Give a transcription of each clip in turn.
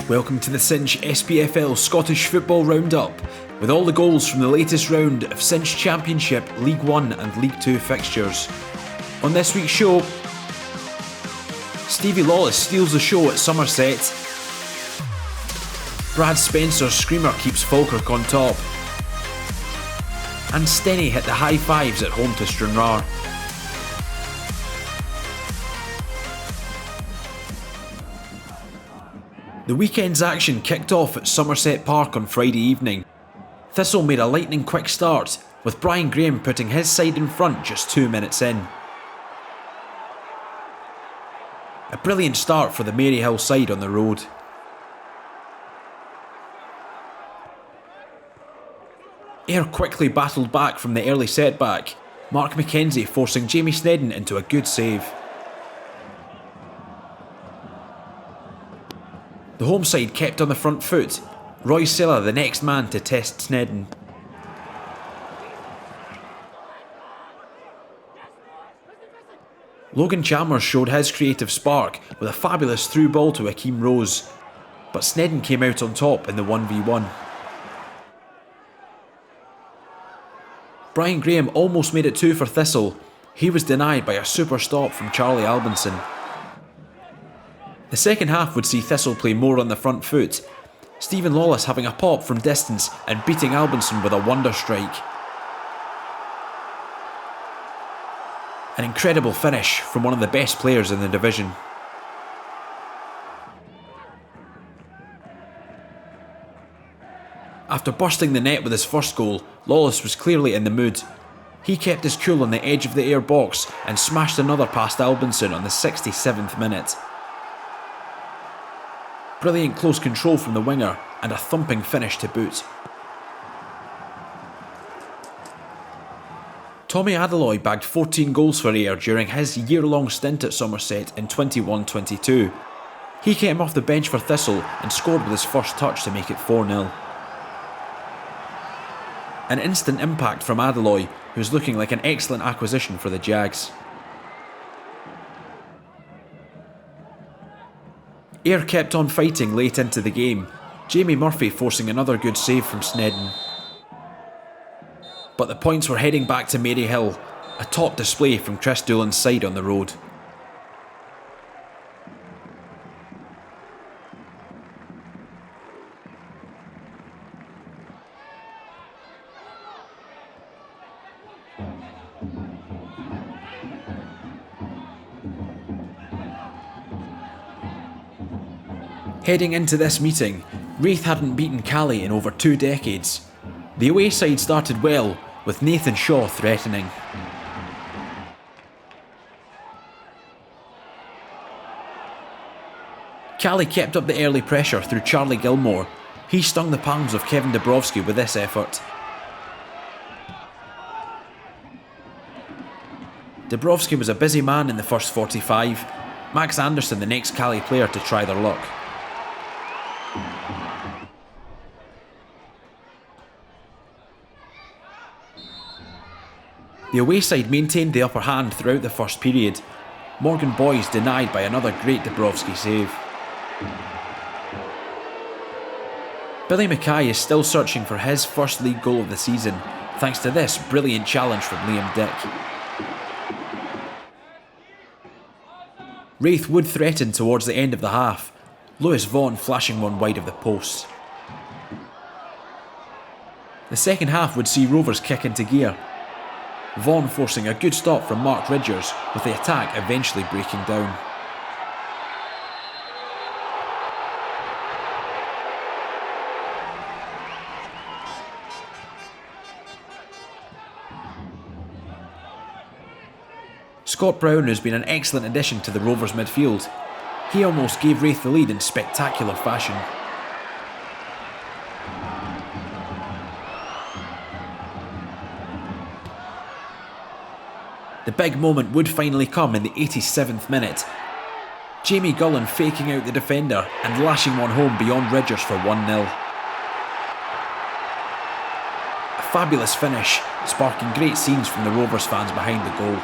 Welcome to the Cinch SPFL Scottish Football Roundup, with all the goals from the latest round of Cinch Championship, League 1 and League 2 fixtures. On this week's show, Stevie Lawless steals the show at Somerset, Brad Spencer's screamer keeps Falkirk on top, and Stenny hit the high fives at home to Stranraer. The weekend's action kicked off at Somerset Park on Friday evening. Thistle made a lightning quick start, with Brian Graham putting his side in front just 2 minutes in. A brilliant start for the Maryhill side on the road. Ayr quickly battled back from the early setback, Mark McKenzie forcing Jamie Snedden into a good save. The home side kept on the front foot, Roy Silla the next man to test Snedden. Logan Chalmers showed his creative spark with a fabulous through ball to Akeem Rose, but Snedden came out on top in the 1v1. Brian Graham almost made it 2 for Thistle. He was denied by a super stop from Charlie Albinson. The second half would see Thistle play more on the front foot, Stephen Lawless having a pop from distance and beating Albinson with a wonder strike. An incredible finish from one of the best players in the division. After bursting the net with his first goal, Lawless was clearly in the mood. He kept his cool on the edge of the Ayr box and smashed another past Albinson on the 67th minute. Brilliant close control from the winger and a thumping finish to boot. Tommy Adeloy bagged 14 goals for Ayr during his year-long stint at Somerset in 21-22. He came off the bench for Thistle and scored with his first touch to make it 4-0. An instant impact from Adeloy, who's looking like an excellent acquisition for the Jags. Ayr kept on fighting late into the game, Jamie Murphy forcing another good save from Snedden. But the points were heading back to Maryhill, a top display from Chris Doolan's side on the road. Heading into this meeting, Raith hadn't beaten Caley in over 2 decades. The away side started well, with Nathan Shaw threatening. Caley kept up the early pressure through Charlie Gilmore. He stung the palms of Kevin Dabrowski with this effort. Dabrowski was a busy man in the first 45, Max Anderson the next Caley player to try their luck. The away side maintained the upper hand throughout the first period. Morgan Boys denied by another great Dabrowski save. Billy Mackay is still searching for his first league goal of the season, thanks to this brilliant challenge from Liam Dick. Raith would threaten towards the end of the half, Lewis Vaughan flashing one wide of the post. The second half would see Rovers kick into gear, Vaughan forcing a good stop from Mark Ridgers, with the attack eventually breaking down. Scott Brown has been an excellent addition to the Rovers midfield. He almost gave Raith the lead in spectacular fashion. The big moment would finally come in the 87th minute. Jamie Gullen faking out the defender and lashing one home beyond Ridgers for 1-0. A fabulous finish, sparking great scenes from the Rovers fans behind the goal.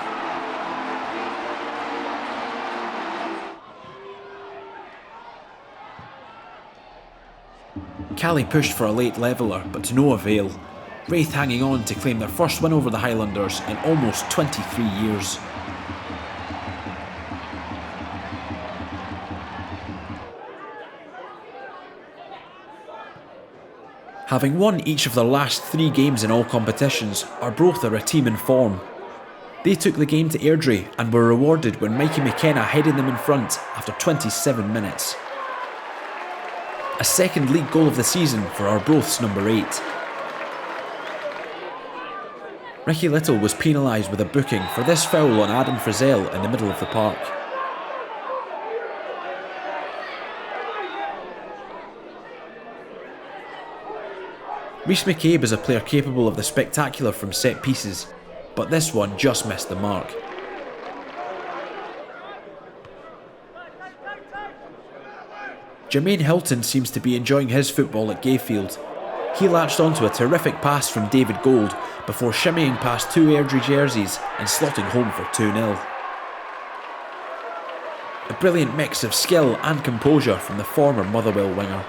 Caley pushed for a late leveller, but to no avail. Wraith hanging on to claim their first win over the Highlanders in almost 23 years. Having won each of their last 3 games in all competitions, Arbroath are a team in form. They took the game to Airdrie and were rewarded when Mikey McKenna headed them in front after 27 minutes. A second league goal of the season for Arbroath's number 8. Ricky Little was penalised with a booking for this foul on Adam Frizzell in the middle of the park. Rhys McCabe is a player capable of the spectacular from set pieces, but this one just missed the mark. Jermaine Hilton seems to be enjoying his football at Gayfield. He latched onto a terrific pass from David Gold before shimmying past 2 Airdrie jerseys and slotting home for 2-0. A brilliant mix of skill and composure from the former Motherwell winger.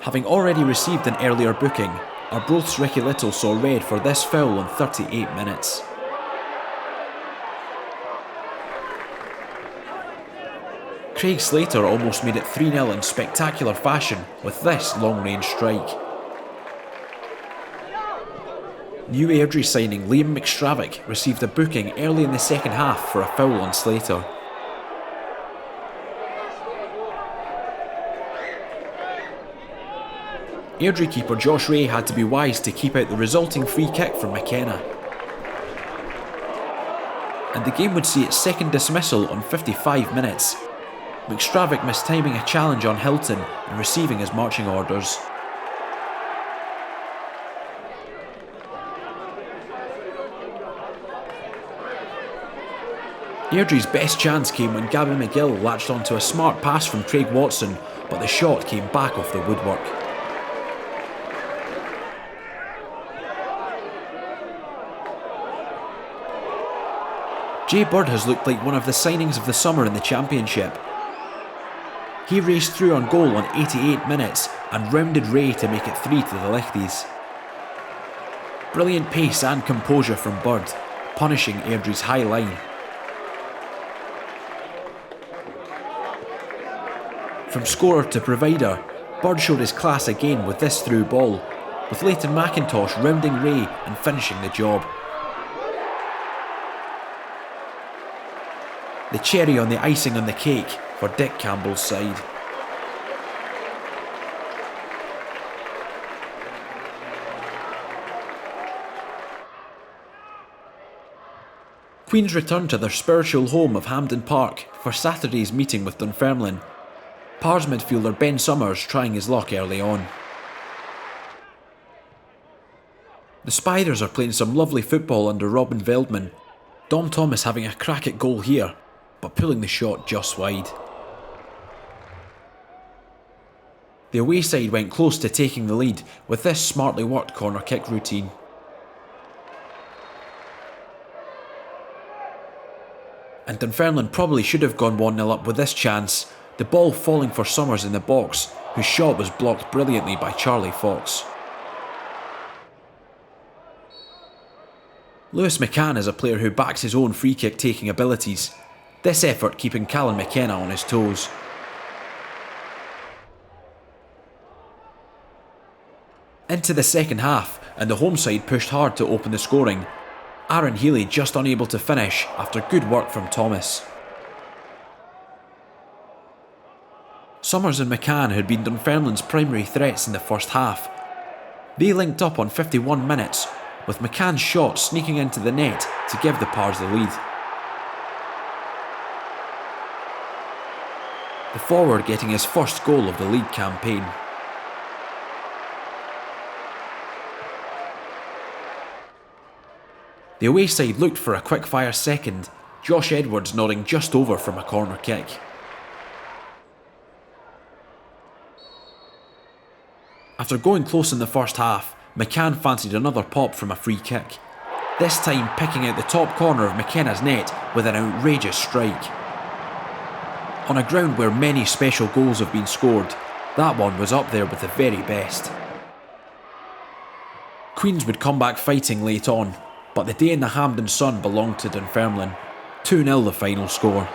Having already received an earlier booking, Arbroath's Ricky Little saw red for this foul on 38 minutes. Craig Slater almost made it 3-0 in spectacular fashion with this long-range strike. New Airdrie signing Liam McStravick received a booking early in the second half for a foul on Slater. Airdrie keeper Josh Ray had to be wise to keep out the resulting free kick from McKenna. And the game would see its second dismissal on 55 minutes. McStravick mistiming a challenge on Hilton and receiving his marching orders. Airdrie's best chance came when Gabby McGill latched onto a smart pass from Craig Watson, but the shot came back off the woodwork. Jay Bird has looked like one of the signings of the summer in the Championship. He raced through on goal on 88 minutes and rounded Ray to make it 3 to the Lichties. Brilliant pace and composure from Bird, punishing Airdrie's high line. From scorer to provider, Bird showed his class again with this through ball, with Leighton McIntosh rounding Ray and finishing the job. The cherry on the icing on the cake for Dick Campbell's side. Queens return to their spiritual home of Hampden Park for Saturday's meeting with Dunfermline. Pars midfielder Ben Summers trying his luck early on. The Spiders are playing some lovely football under Robin Veldman. Dom Thomas having a crack at goal here, but pulling the shot just wide. The away side went close to taking the lead with this smartly worked corner kick routine. And Dunfermline probably should have gone 1-0 up with this chance, the ball falling for Summers in the box, whose shot was blocked brilliantly by Charlie Fox. Lewis McCann is a player who backs his own free kick taking abilities, this effort keeping Callum McKenna on his toes. Into the second half, and the home side pushed hard to open the scoring. Aaron Healy just unable to finish after good work from Thomas. Summers and McCann had been Dunfermline's primary threats in the first half. They linked up on 51 minutes, with McCann's shot sneaking into the net to give the Pars the lead. The forward getting his first goal of the league campaign. The away side looked for a quick-fire second, Josh Edwards nodding just over from a corner kick. After going close in the first half, McCann fancied another pop from a free kick, this time picking out the top corner of McKenna's net with an outrageous strike. On a ground where many special goals have been scored, that one was up there with the very best. Queens would come back fighting late on, but the day in the Hampden sun belonged to Dunfermline. 2-0 the final score.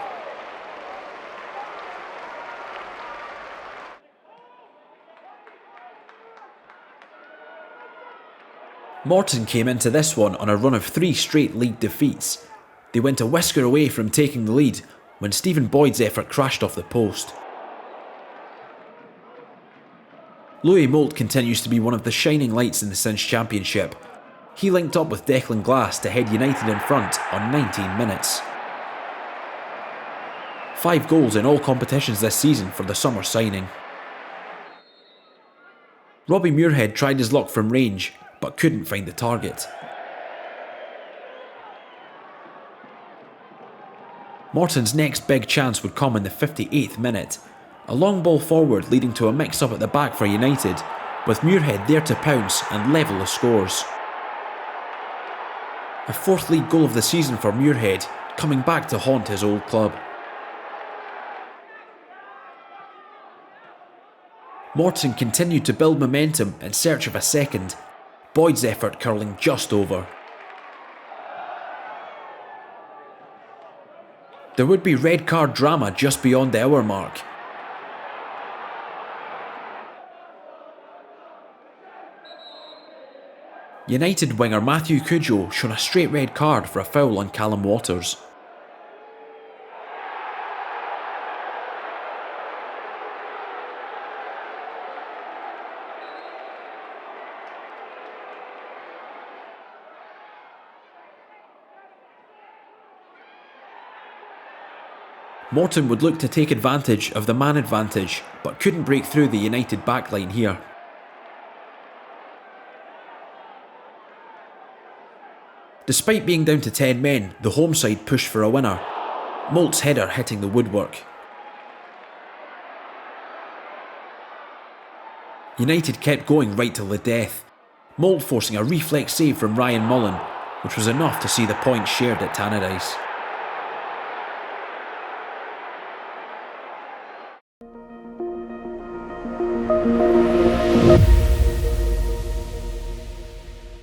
Morton came into this one on a run of 3 straight league defeats. They went a whisker away from taking the lead when Stephen Boyd's effort crashed off the post. Louis Moult continues to be one of the shining lights in the Cinch Championship. He linked up with Declan Glass to head United in front on 19 minutes. 5 goals in all competitions this season for the summer signing. Robbie Muirhead tried his luck from range, but couldn't find the target. Morton's next big chance would come in the 58th minute. A long ball forward leading to a mix-up at the back for United, with Muirhead there to pounce and level the scores. A 4th league goal of the season for Muirhead, coming back to haunt his old club. Morton continued to build momentum in search of a second, Boyd's effort curling just over. There would be red card drama just beyond the hour mark. United winger Matthew Cudjoe shown a straight red card for a foul on Callum Waters. Morton would look to take advantage of the man advantage, but couldn't break through the United backline here. Despite being down to 10 men, the home side pushed for a winner. Moult's header hitting the woodwork. United kept going right till the death, Moult forcing a reflex save from Ryan Mullen, which was enough to see the point shared at Tannadice.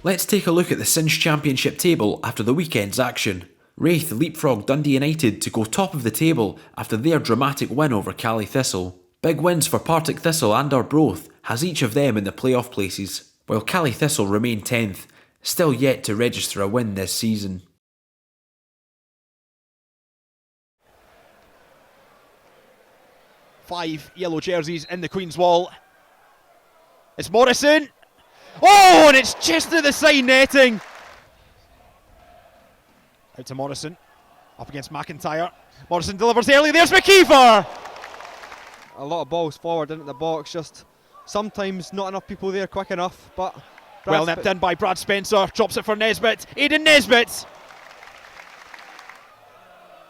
Let's take a look at the Cinch Championship table after the weekend's action. Wraith leapfrogged Dundee United to go top of the table after their dramatic win over Caley Thistle. Big wins for Partick Thistle and Arbroath has each of them in the playoff places, while Caley Thistle remain 10th, still yet to register a win this season. Five yellow jerseys in the Queen's Wall. It's Morrison. Oh, and it's just to the side netting. Out to Morrison. Up against McIntyre. Morrison delivers early. There's McKeever. A lot of balls forward into the box. Just sometimes not enough people there quick enough. But well nipped in by Brad Spencer. Drops it for Nesbitt. Aidan Nesbitt.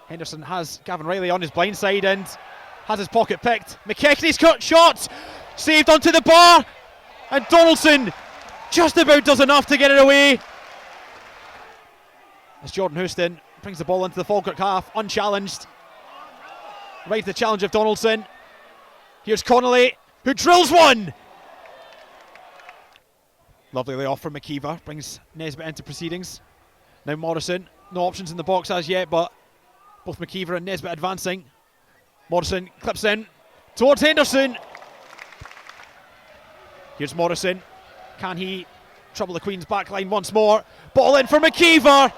Henderson has Gavin Riley on his blind side and has his pocket picked. McKechnie's cut shot. Saved onto the bar. And Donaldson just about does enough to get it away. As Jordan Houston brings the ball into the Falkirk half, unchallenged. Right to the challenge of Donaldson. Here's Connolly, who drills one. Lovely layoff from McKeever, brings Nesbitt into proceedings. Now Morrison, no options in the box as yet, but both McKeever and Nesbitt advancing. Morrison clips in towards Henderson. Here's Morrison. Can he trouble the Queen's backline once more? Ball in for McKeever.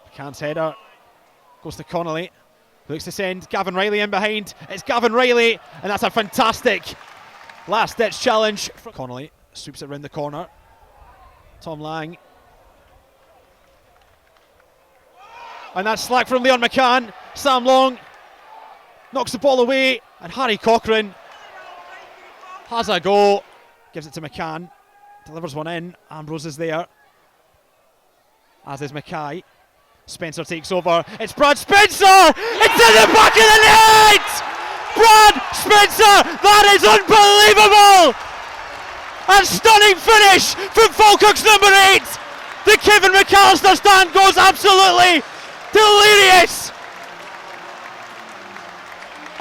McCann's header goes to Connolly. Looks to send Gavin Riley in behind. It's Gavin Riley, and that's a fantastic last-ditch challenge. Connolly sweeps it round the corner. Tom Lang. And that's slack from Leon McCann. Sam Long knocks the ball away, and Harry Cochrane has a go, gives it to McCann, delivers one in. Ambrose is there, as is Mackay. Spencer takes over. It's Brad Spencer! It's in the back of the net! Brad Spencer! That is unbelievable! A stunning finish from Falkirk's number 8! The Kevin McAllister stand goes absolutely delirious!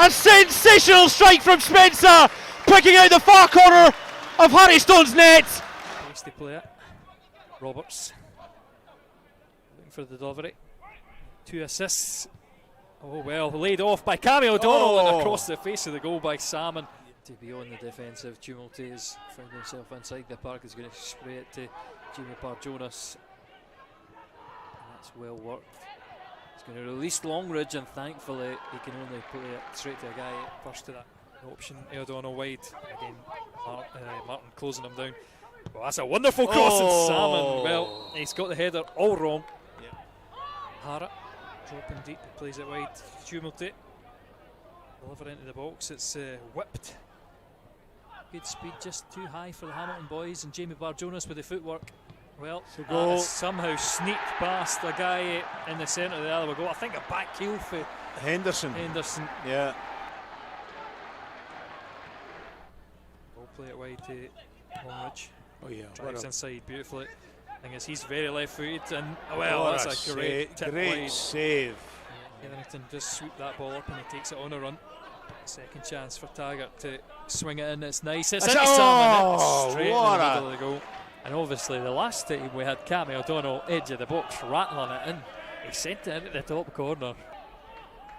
A sensational strike from Spencer, picking out the far corner of Harry Stone's net. Hasty play it. Roberts looking for the delivery. 2 assists. Oh well, laid off by Cammy O'Donnell and across the face of the goal by Salmon. To be on the defensive, Tumulty has found himself inside the park. He's going to spray it to Jamie Parr-Jonas. That's well worked. He's going to release Longridge, and thankfully he can only play it straight to a guy first to that option. O'Donnell wide again. Martin closing him down. Well, that's a wonderful cross, and Salmon, well, he's got the header all wrong. Hara dropping deep, plays it wide. Tumulty deliver into the box. It's whipped. Good speed, just too high for the Hamilton boys, and Jamie Parr-Jonas with the footwork. Well, has somehow sneaked past a guy in the centre of the other goal. I think a back heel for Henderson. Yeah. We'll play it wide to Longridge. Oh yeah. Drives inside beautifully. Thing is, he's very left-footed, and well, that's a great tip wide. Save. Hetherington just swoop that ball up, and he takes it on a run. Second chance for Taggart to swing it in. It's nice. It's into Salmon. Straight in the middle of the goal. And obviously, the last time we had Cammy O'Donnell edge of the box rattling it in, he sent it into the top corner.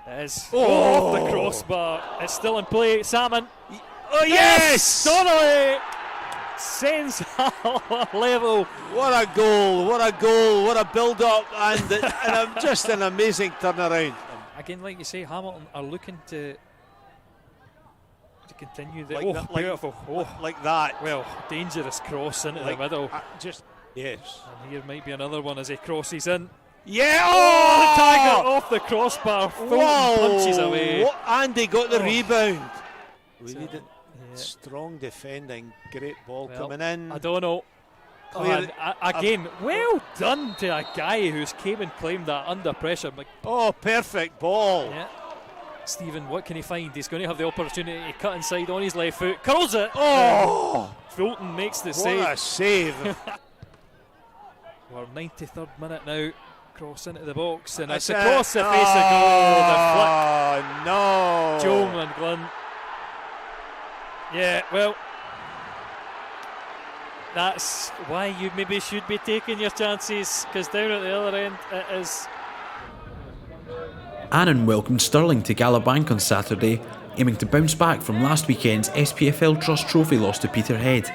It is off the crossbar. It's still in play. Salmon. Oh yes! Donnelly sends level. What a goal! What a goal! What a build-up and just an amazing turnaround. Again, like you say, Hamilton are looking to continue the beautiful. Like that. Well, dangerous cross into the middle. Yes. And here might be another one as he crosses in. Yeah! Oh, Taggart off the crossbar. Punches away. Andy got the rebound. Really did. Strong defending, great ball coming in. I don't know. Again, well done to a guy who's came and claimed that under pressure. Perfect ball. Yeah. Stephen, what can he find? He's going to have the opportunity to cut inside on his left foot. Curls it! Fulton makes the save. What a save. We're 93rd minute now. Cross into the box, and it's across the face of goal. The flick. No. Joe McGlynn. Yeah, well, that's why you maybe should be taking your chances, because down at the other end it is. Annan welcomed Stirling to Gallowbank on Saturday, aiming to bounce back from last weekend's SPFL Trust Trophy loss to Peterhead.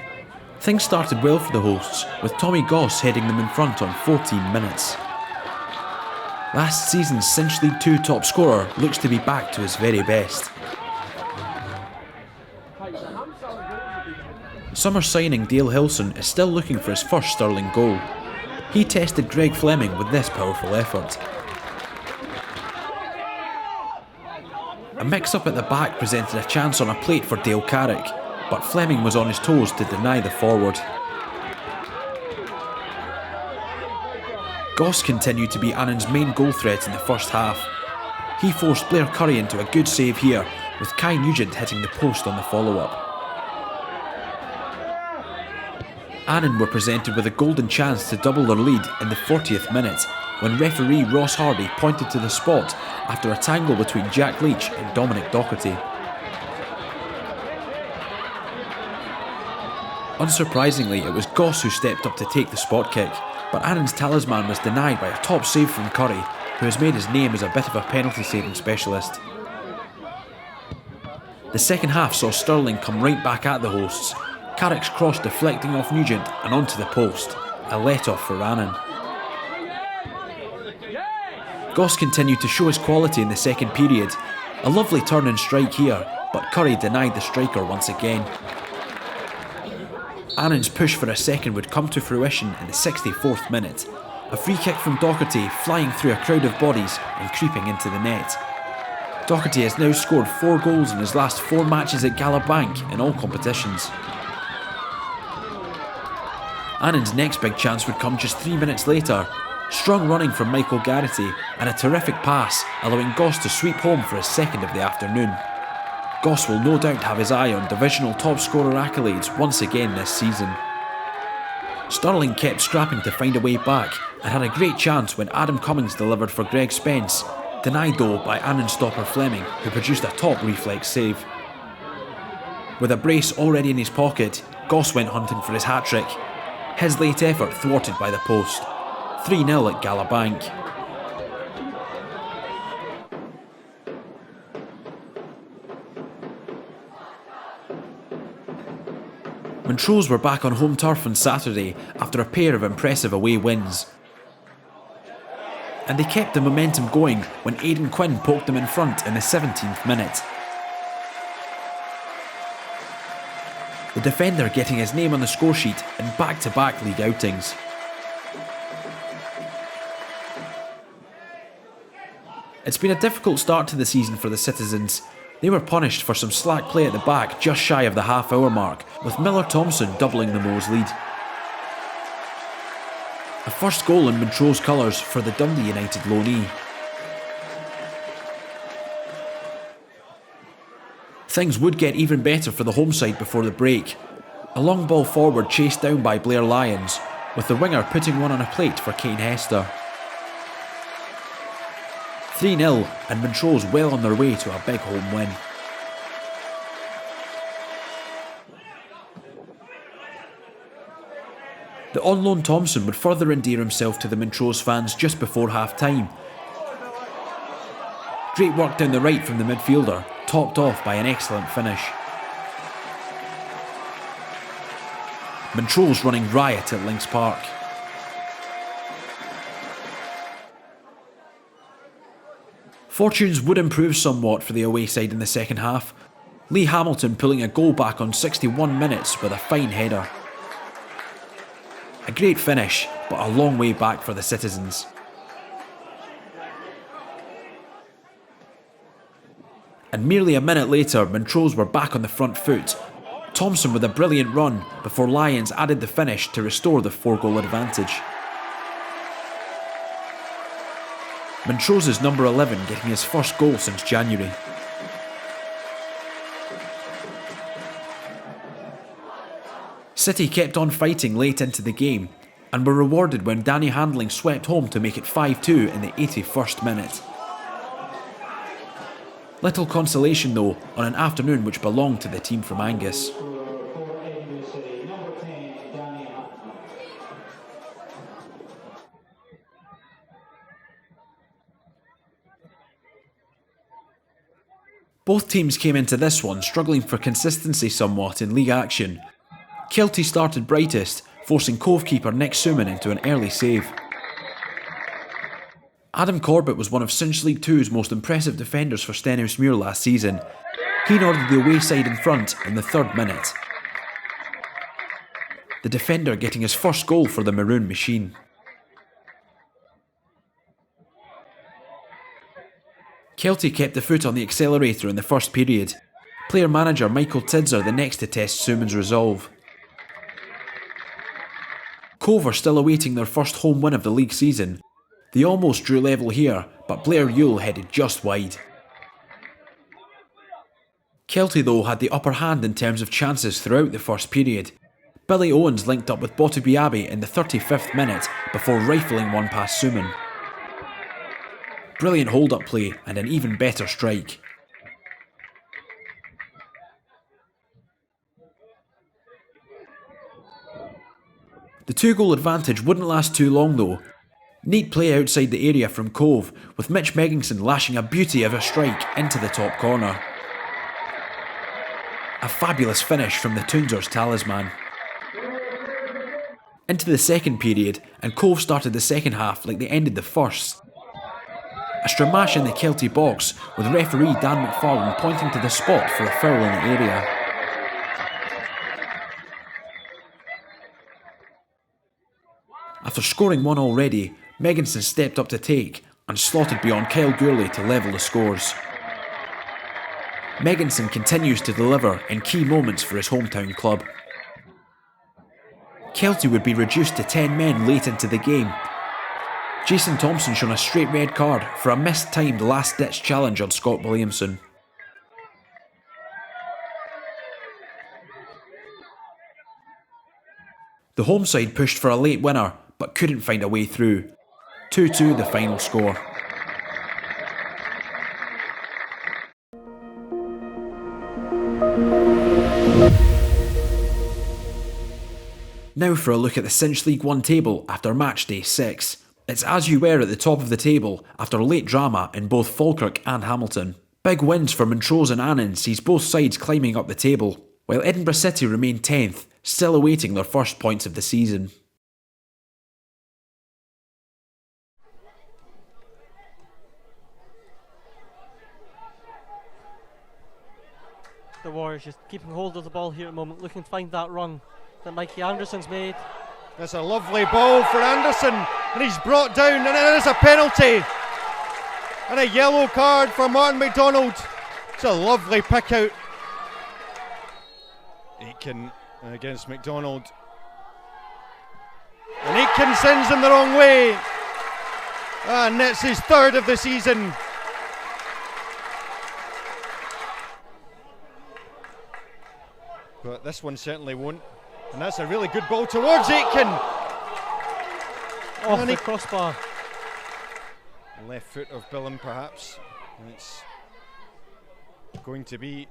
Things started well for the hosts, with Tommy Goss heading them in front on 14 minutes. Last season's Cinch League 2 top scorer looks to be back to his very best. Summer signing Dale Hilson is still looking for his first Stirling goal. He tested Greg Fleming with this powerful effort. A mix-up at the back presented a chance on a plate for Dale Carrick, but Fleming was on his toes to deny the forward. Goss continued to be Annan's main goal threat in the first half. He forced Blair Curry into a good save here, with Kai Nugent hitting the post on the follow-up. Annan were presented with a golden chance to double their lead in the 40th minute, when referee Ross Hardy pointed to the spot after a tangle between Jack Leach and Dominic Docherty. Unsurprisingly, it was Goss who stepped up to take the spot kick, but Annan's talisman was denied by a top save from Curry, who has made his name as a bit of a penalty saving specialist. The second half saw Stirling come right back at the hosts, Carrick's cross deflecting off Nugent and onto the post, a let-off for Annan. Goss continued to show his quality in the second period, a lovely turn and strike here, but Curry denied the striker once again. Annan's push for a second would come to fruition in the 64th minute, a free kick from Docherty flying through a crowd of bodies and creeping into the net. Docherty has now scored 4 goals in his last 4 matches at Gallowbank in all competitions. Annan's next big chance would come just 3 minutes later. Strong running from Michael Garrity and a terrific pass, allowing Goss to sweep home for his second of the afternoon. Goss will no doubt have his eye on divisional top scorer accolades once again this season. Stirling kept scrapping to find a way back and had a great chance when Adam Cummings delivered for Greg Spence, denied though by Annenstopper Fleming, who produced a top reflex save. With a brace already in his pocket, Goss went hunting for his hat-trick. His late effort thwarted by the post. 3-0 at Galabank. Montrose were back on home turf on Saturday after a pair of impressive away wins. And they kept the momentum going when Aidan Quinn poked them in front in the 17th minute. The defender getting his name on the scoresheet in back-to-back league outings. It's been a difficult start to the season for the Citizens. They were punished for some slack play at the back just shy of the half-hour mark, with Miller-Thompson doubling the Mo's lead. A first goal in Montrose colours for the Dundee United loanee. Things would get even better for the home side before the break. A long ball forward chased down by Blair Lyons, with the winger putting one on a plate for Kane Hester. 3-0 and Montrose well on their way to a big home win. The on-loan Thompson would further endear himself to the Montrose fans just before half-time. Great work down the right from the midfielder, topped off by an excellent finish. Montrose running riot at Links Park. Fortunes would improve somewhat for the away side in the second half. Lee Hamilton pulling a goal back on 61 minutes with a fine header. A great finish, but a long way back for the Citizens. And merely a minute later, Montrose were back on the front foot. Thompson with a brilliant run before Lyons added the finish to restore the 4-goal advantage. Montrose's number 11 getting his first goal since January. City kept on fighting late into the game and were rewarded when Danny Handling swept home to make it 5-2 in the 81st minute. Little consolation though on an afternoon which belonged to the team from Angus. Both teams came into this one struggling for consistency somewhat in league action. Kelty started brightest, forcing Cove keeper Nick Suman into an early save. Adam Corbett was one of Cinch League 2's most impressive defenders for Stenhousemuir last season. He ordered the away side in front in the 3rd minute. The defender getting his first goal for the Maroon Machine. Kelty kept the foot on the accelerator in the first period. Player manager Michael Tidser the next to test Suman's resolve. Cove are still awaiting their first home win of the league season. They almost drew level here, but Blair Yule headed just wide. Kelty though had the upper hand in terms of chances throughout the first period. Billy Owens linked up with Bottomby Abbey in the 35th minute before rifling one past Suman. Brilliant hold-up play and an even better strike. The 2-goal advantage wouldn't last too long though. Neat play outside the area from Cove, with Mitch Megginson lashing a beauty of a strike into the top corner. A fabulous finish from the Toonsers' talisman. Into the second period, and Cove started the second half like they ended the first. A stramash in the Kelty box, with referee Dan McFarlane pointing to the spot for a foul in the area. After scoring one already, Megginson stepped up to take and slotted beyond Kyle Gourley to level the scores. Megginson continues to deliver in key moments for his hometown club. Kelty would be reduced to 10 men late into the game. Jason Thompson shown a straight red card for a mistimed last-ditch challenge on Scott Williamson. The home side pushed for a late winner, but couldn't find a way through. 2-2 the final score. Now for a look at the Cinch League 1 table after match day 6. It's as you were at the top of the table after late drama in both Falkirk and Hamilton. Big wins for Montrose and Annan sees both sides climbing up the table, while Edinburgh City remain 10th, still awaiting their first points of the season. The Warriors just keeping hold of the ball here at the moment, looking to find that run that Mikey Anderson's made. That's a lovely ball for Anderson, and he's brought down, and it is a penalty. And a yellow card for Martin McDonald. It's a lovely pick out. Aitken against McDonald. And Aitken sends him the wrong way. And that's his third of the season. But this one certainly won't. And that's a really good ball towards Aitken. Off the crossbar. Left foot of Billam perhaps. And it's going to be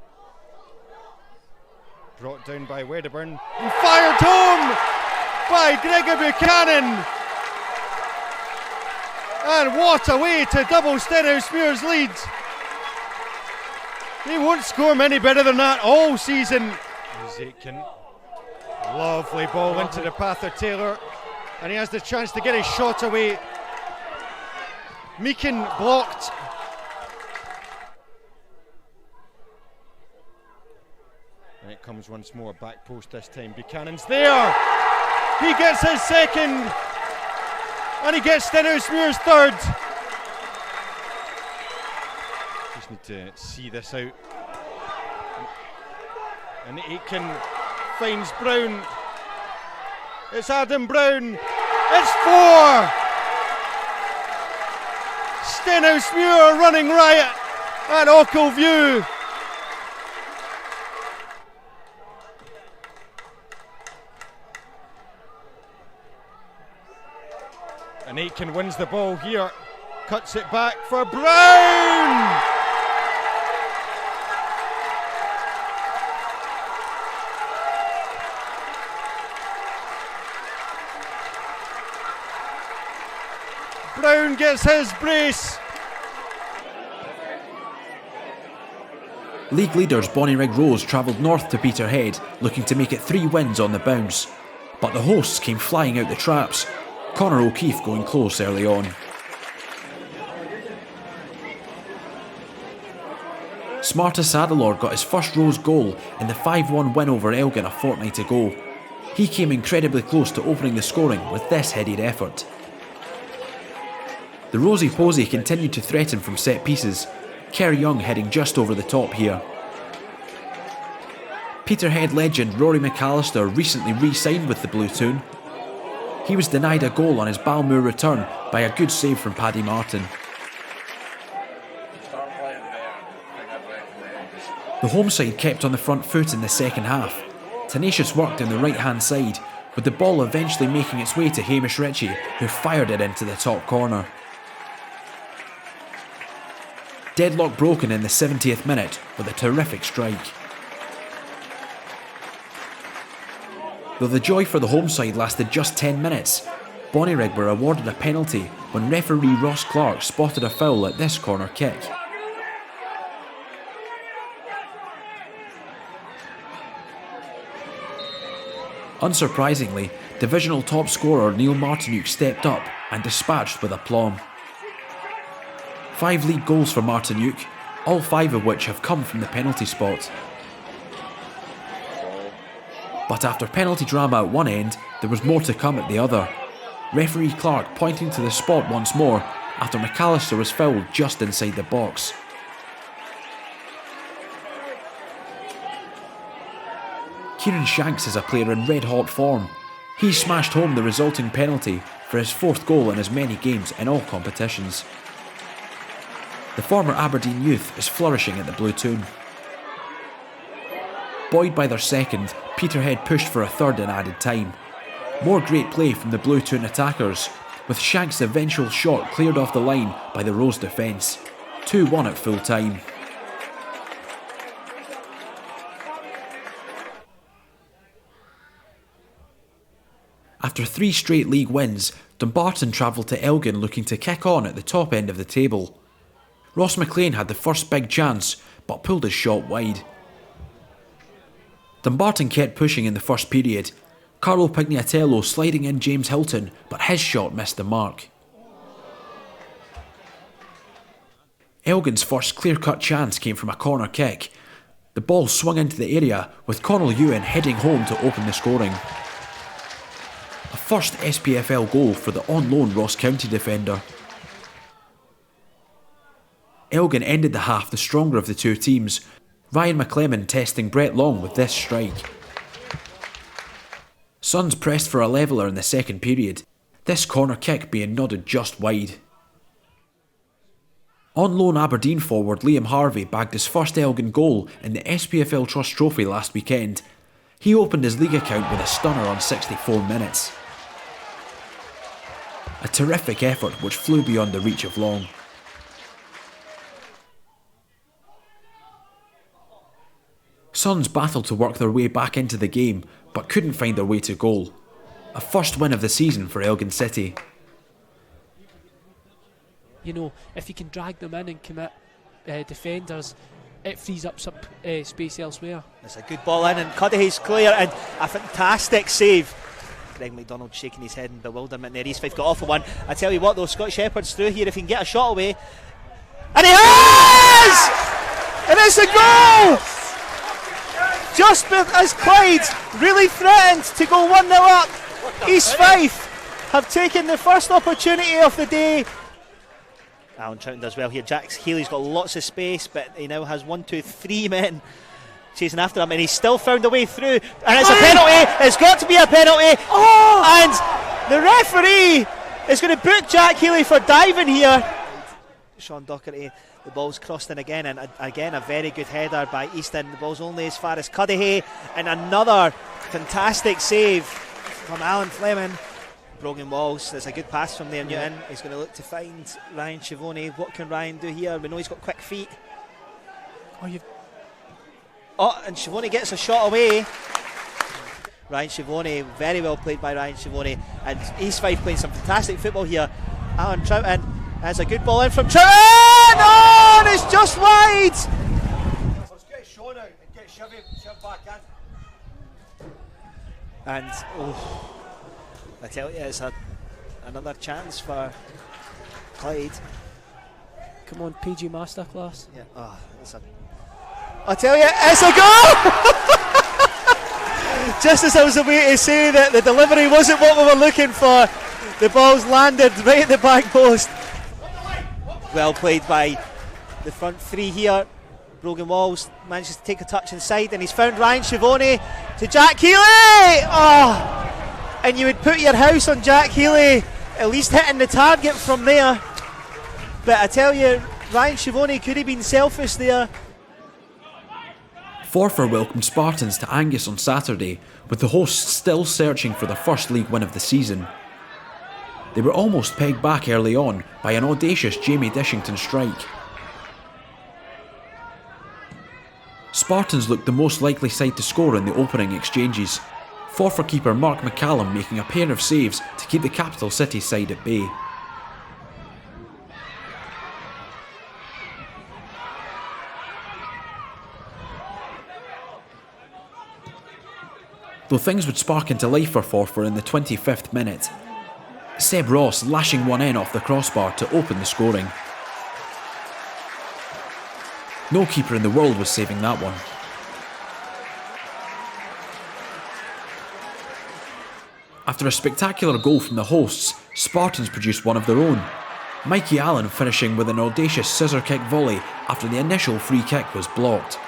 brought down by Wedderburn. And fired home by Gregor Buchanan. And what a way to double Stenhousemuir's lead. He won't score many better than that all season. Aitken. Lovely ball into the path of Taylor, and he has the chance to get his shot away. Meakin blocked. And it comes once more, back post this time. Buchanan's there. He gets his second, and he gets Stenhousemuir's third. Just need to see this out. And Aitken finds Brown. It's Adam Brown. It's 4. Stenhousemuir running riot at Ochilview. And Aitken wins the ball here. Cuts it back for Brown. Brown gets his brace. League leaders Bonnyrigg Rose travelled north to Peterhead, looking to make it 3 wins on the bounce. But the hosts came flying out the traps, Conor O'Keefe going close early on. Smartus Adelor got his first Rose goal in the 5-1 win over Elgin a fortnight ago. He came incredibly close to opening the scoring with this headed effort. The Rosy Posy continued to threaten from set pieces, Kerry Young heading just over the top here. Peterhead legend Rory McAllister recently re-signed with the Blue Toon. He was denied a goal on his Balmoor return by a good save from Paddy Martin. The home side kept on the front foot in the second half. Tenacious work down the right hand side, with the ball eventually making its way to Hamish Ritchie, who fired it into the top corner. Deadlock broken in the 70th minute with a terrific strike. Though the joy for the home side lasted just 10 minutes, Bonnyrigg were awarded a penalty when referee Ross Clark spotted a foul at this corner kick. Unsurprisingly, divisional top scorer Neil Martinuke stepped up and dispatched with aplomb. 5 league goals for Martinuke, all 5 of which have come from the penalty spot. But after penalty drama at one end, there was more to come at the other. Referee Clark pointing to the spot once more after McAllister was fouled just inside the box. Kieran Shanks is a player in red-hot form. He smashed home the resulting penalty for his 4th goal in as many games in all competitions. The former Aberdeen youth is flourishing at the Blue Toon. Buoyed by their second, Peterhead pushed for a third in added time. More great play from the Blue Toon attackers, with Shanks' eventual shot cleared off the line by the Rose defence. 2-1 at full time. After 3 straight league wins, Dumbarton travelled to Elgin looking to kick on at the top end of the table. Ross McLean had the first big chance, but pulled his shot wide. Dumbarton kept pushing in the first period, Carlo Pignatello sliding in James Hilton, but his shot missed the mark. Elgin's first clear-cut chance came from a corner kick. The ball swung into the area, with Connell Ewan heading home to open the scoring. A first SPFL goal for the on-loan Ross County defender. Elgin ended the half the stronger of the two teams, Ryan McClellan testing Brett Long with this strike. Suns pressed for a leveller in the second period, this corner kick being nodded just wide. On loan Aberdeen forward Liam Harvey bagged his first Elgin goal in the SPFL Trust Trophy last weekend. He opened his league account with a stunner on 64 minutes. A terrific effort which flew beyond the reach of Long. Suns battled to work their way back into the game, but couldn't find their way to goal. A first win of the season for Elgin City. You know, if you can drag them in and commit defenders, it frees up some space elsewhere. It's a good ball in, and Cudahy's clear, and a fantastic save. Greg McDonald shaking his head in bewilderment there. East Fife got off of one. I tell you what though, Scott Shepherd's through here if he can get a shot away. And he has! And it's a goal! Just as Clyde really threatened to go 1-0 up, East Fife have taken the first opportunity of the day. Alan Troughton does well here. Jack Healy's got lots of space, but he now has 3 men chasing after him, and he's still found a way through. And it's a penalty. It's got to be a penalty. And the referee is going to book Jack Healy for diving here. Sean Docherty, the ball's crossed in again, and again a very good header by Easton. The ball's only as far as Cudahy, and another fantastic save from Alan Fleming. Brogan Walls, there's a good pass from there, Newton. He's going to look to find Ryan Schiavone. What can Ryan do here? We know he's got quick feet. And Schiavone gets a shot away. Ryan Schiavone, very well played by Ryan Schiavone, and East Fife playing some fantastic football here. Alan Troughton has a good ball in from Troughton. Oh, and it's just wide. Let's get Sean out and get Shiv back in. And I tell you, it's another chance for Clyde. Come on, PG Masterclass. Yeah. I tell you, it's a goal! Just as I was about to say that the delivery wasn't what we were looking for, the ball's landed right at the back post. Well played by the front three here. Brogan Walls manages to take a touch inside, and he's found Ryan Schiavone to Jack Healy! And you would put your house on Jack Healy at least hitting the target from there. But I tell you, Ryan Schiavone could have been selfish there. Forfar welcomed Spartans to Angus on Saturday, with the hosts still searching for their first league win of the season. They were almost pegged back early on by an audacious Jamie Dishington strike. Spartans looked the most likely side to score in the opening exchanges, Forfar keeper Mark McCallum making a pair of saves to keep the capital city side at bay. Though things would spark into life for Forfar in the 25th minute. Seb Ross lashing one in off the crossbar to open the scoring. No keeper in the world was saving that one. After a spectacular goal from the hosts, Spartans produced one of their own. Mikey Allen finishing with an audacious scissor kick volley after the initial free kick was blocked.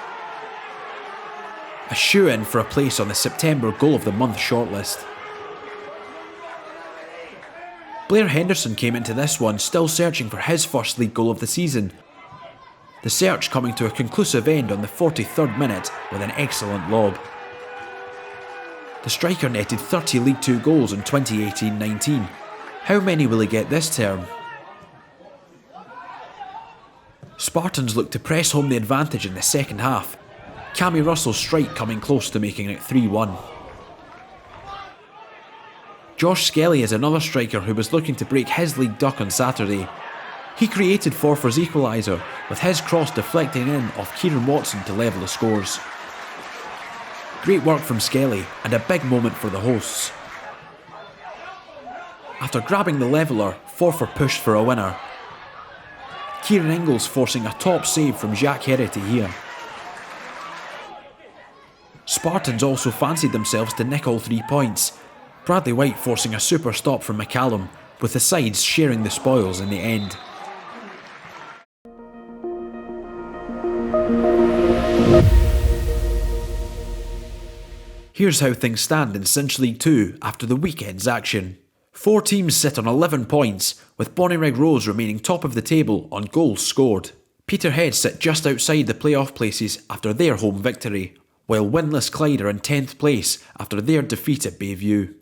A shoe-in for a place on the September Goal of the Month shortlist. Blair Henderson came into this one still searching for his first league goal of the season. The search coming to a conclusive end on the 43rd minute with an excellent lob. The striker netted 30 League 2 goals in 2018-19. How many will he get this term? Spartans looked to press home the advantage in the second half. Cammy Russell's strike coming close to making it 3-1. Josh Skelly is another striker who was looking to break his league duck on Saturday. He created Forfar's equaliser with his cross deflecting in off Kieran Watson to level the scores. Great work from Skelly and a big moment for the hosts. After grabbing the leveller, Forfar pushed for a winner. Kieran Ingles forcing a top save from Jacques Herity here. Spartans also fancied themselves to nick all 3 points. Bradley White forcing a super stop from McCallum, with the sides sharing the spoils in the end. Here's how things stand in Cinch League 2 after the weekend's action. 4 teams sit on 11 points, with Bonnyrigg Rose remaining top of the table on goals scored. Peterhead sit just outside the playoff places after their home victory, while winless Clyde are in 10th place after their defeat at Bayview.